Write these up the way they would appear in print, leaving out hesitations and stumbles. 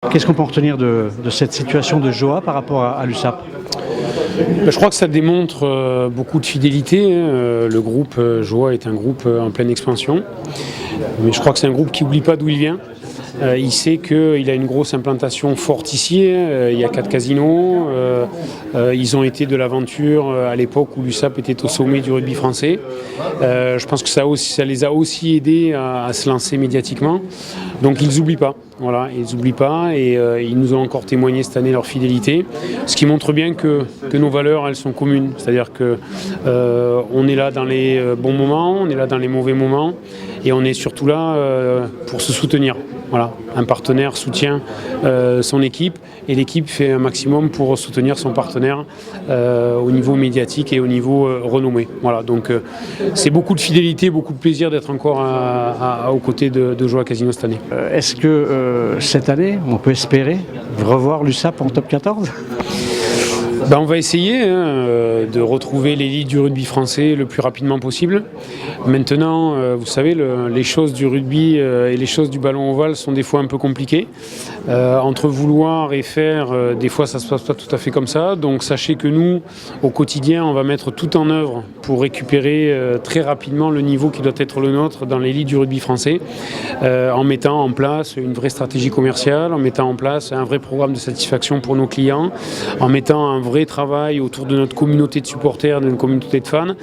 Qu'est-ce qu'on peut en retenir de cette situation de Joa par rapport à l'USAP? Je crois que ça démontre beaucoup de fidélité. Le groupe Joa est un groupe en pleine expansion. Mais je crois que c'est un groupe qui n'oublie pas d'où il vient. Il sait qu'il a une grosse implantation forte ici. Il y a 4 casinos. Ils ont été de l'aventure à l'époque où l'USAP était au sommet du rugby français. Je pense que ça les a aussi aidés à se lancer médiatiquement. Donc ils n'oublient pas. Voilà, ils n'oublient pas et ils nous ont encore témoigné cette année leur fidélité. Ce qui montre bien que nos valeurs, elles sont communes. C'est-à-dire qu'on est là dans les bons moments, on est là dans les mauvais moments et on est surtout là pour se soutenir. Voilà, un partenaire soutient son équipe et l'équipe fait un maximum pour soutenir son partenaire au niveau médiatique et au niveau renommé. Voilà, donc c'est beaucoup de fidélité, beaucoup de plaisir d'être encore aux côtés de Joa Casino cette année. Est-ce que cette année, on peut espérer revoir l'USAP en top 14? On va essayer de retrouver l'élite du rugby français le plus rapidement possible. Maintenant, vous savez, les choses du rugby et les choses du ballon ovale sont des fois un peu compliquées. Entre vouloir et faire, des fois ça ne se passe pas tout à fait comme ça. Donc sachez que nous, au quotidien, on va mettre tout en œuvre pour récupérer très rapidement le niveau qui doit être le nôtre dans l'élite du rugby français, en mettant en place une vraie stratégie commerciale, en mettant en place un vrai programme de satisfaction pour nos clients, en mettant un vrai travail autour de notre communauté de supporters, de notre communauté de fans,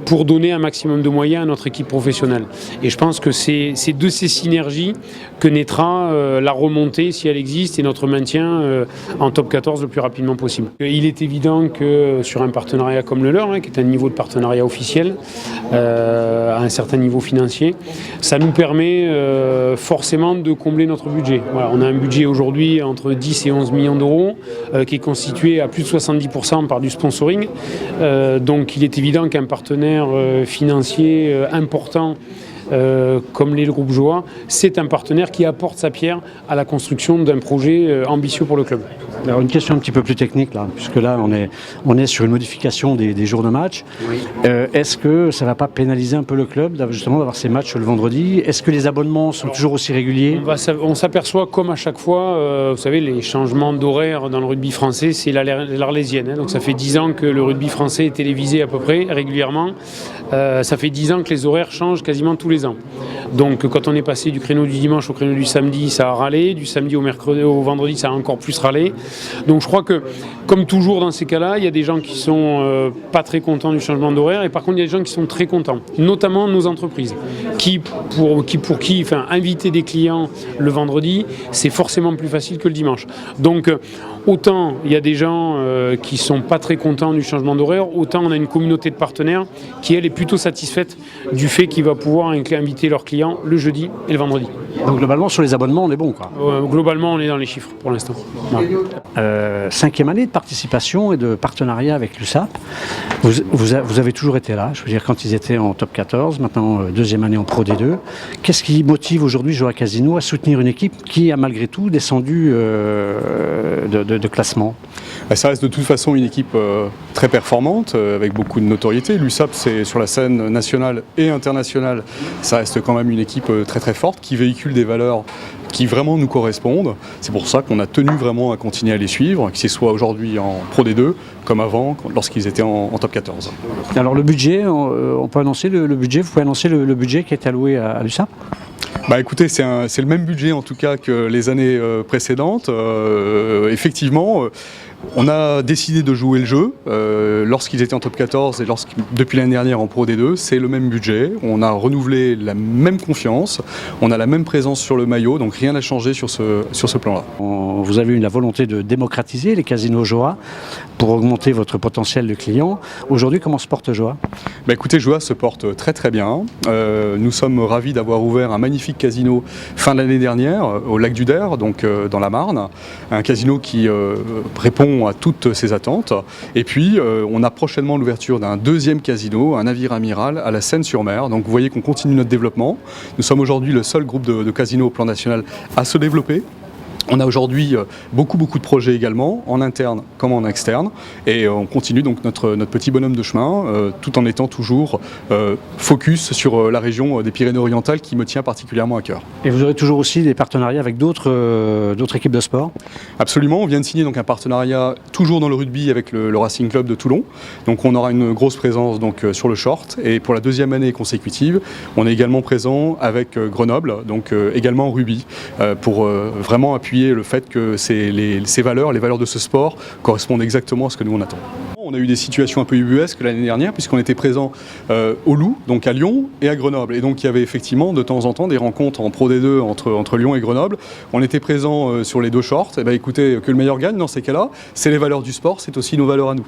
pour donner un maximum de moyens à notre équipe professionnelle. Et je pense que c'est de ces synergies que naîtra la remontée, si elle existe, et notre maintien en top 14 le plus rapidement possible. Il est évident que sur un partenariat comme le leur, qui est un niveau de partenariat officiel, à un certain niveau financier, ça nous permet forcément de combler notre budget. Voilà, on a un budget aujourd'hui entre 10 et 11 millions d'euros, qui est constitué à plus de 70% par du sponsoring. Donc il est évident qu'un partenaire financier important comme l'est le groupe Joa, c'est un partenaire qui apporte sa pierre à la construction d'un projet ambitieux pour le club. Alors une question un petit peu plus technique là, puisque là on est sur une modification des jours de match. Oui. Est-ce que ça ne va pas pénaliser un peu le club justement d'avoir ces matchs le vendredi? Est-ce que les abonnements sont toujours aussi réguliers? On s'aperçoit comme à chaque fois, vous savez, les changements d'horaire dans le rugby français, c'est l'Arlésienne. Donc ça fait 10 ans que le rugby français est télévisé à peu près régulièrement. Ça fait 10 ans que les horaires changent quasiment tous les ans. Donc quand on est passé du créneau du dimanche au créneau du samedi, ça a râlé. Du samedi au vendredi, ça a encore plus râlé. Donc je crois que, comme toujours dans ces cas-là, il y a des gens qui sont pas très contents du changement d'horaire et par contre il y a des gens qui sont très contents, notamment nos entreprises, inviter des clients le vendredi, c'est forcément plus facile que le dimanche. Donc autant il y a des gens qui sont pas très contents du changement d'horaire, autant on a une communauté de partenaires qui elle est plutôt satisfaite du fait qu'il va pouvoir inviter leurs clients le jeudi et le vendredi. Donc globalement sur les abonnements on est bon quoi. Globalement on est dans les chiffres pour l'instant. Voilà. 5e année de participation et de partenariat avec l'USAP. Vous avez toujours été là, je veux dire quand ils étaient en top 14, maintenant 2e année en Pro D2. Qu'est-ce qui motive aujourd'hui Joa Casino à soutenir une équipe qui a malgré tout descendu de classement? Ça reste de toute façon une équipe très performante, avec beaucoup de notoriété. L'USAP, c'est sur la scène nationale et internationale, ça reste quand même une équipe très très forte qui véhicule des valeurs qui vraiment nous correspondent. C'est pour ça qu'on a tenu vraiment à continuer à les suivre, que ce soit aujourd'hui en Pro D2 comme avant, lorsqu'ils étaient en top 14. Alors le budget, on peut annoncer le budget, vous pouvez annoncer le budget qui est alloué à l'USAP? Écoutez, c'est le même budget en tout cas que les années précédentes. Effectivement, on a décidé de jouer le jeu lorsqu'ils étaient en top 14 et depuis l'année dernière en Pro D2, c'est le même budget. On a renouvelé la même confiance, on a la même présence sur le maillot, donc rien n'a changé sur ce plan-là. Vous avez eu la volonté de démocratiser les casinos Joa pour augmenter votre potentiel de clients. Aujourd'hui, comment se porte Joa? Écoutez, Joa se porte très très bien. Nous sommes ravis d'avoir ouvert un magnifique casino fin de l'année dernière au lac du Der, donc dans la Marne. Un casino qui répond à toutes ces attentes. Et puis, on a prochainement l'ouverture d'un 2e casino, un navire amiral à la Seine-sur-Mer. Donc vous voyez qu'on continue notre développement. Nous sommes aujourd'hui le seul groupe de casinos au plan national à se développer. On a aujourd'hui beaucoup de projets également, en interne comme en externe, et on continue donc notre petit bonhomme de chemin, tout en étant toujours focus sur la région des Pyrénées-Orientales qui me tient particulièrement à cœur. Et vous aurez toujours aussi des partenariats avec d'autres équipes de sport? Absolument, on vient de signer donc un partenariat toujours dans le rugby avec le Racing Club de Toulon. Donc on aura une grosse présence donc, sur le short, et pour la deuxième année consécutive, on est également présent avec Grenoble, donc également en rugby, pour vraiment appuyer le fait que ces valeurs, les valeurs de ce sport correspondent exactement à ce que nous on attend. On a eu des situations un peu ubuesques l'année dernière puisqu'on était présent au Loup, donc à Lyon et à Grenoble. Et donc il y avait effectivement de temps en temps des rencontres en Pro D2 entre Lyon et Grenoble. On était présent sur les deux shorts. Et bien écoutez, que le meilleur gagne dans ces cas-là. C'est les valeurs du sport, c'est aussi nos valeurs à nous.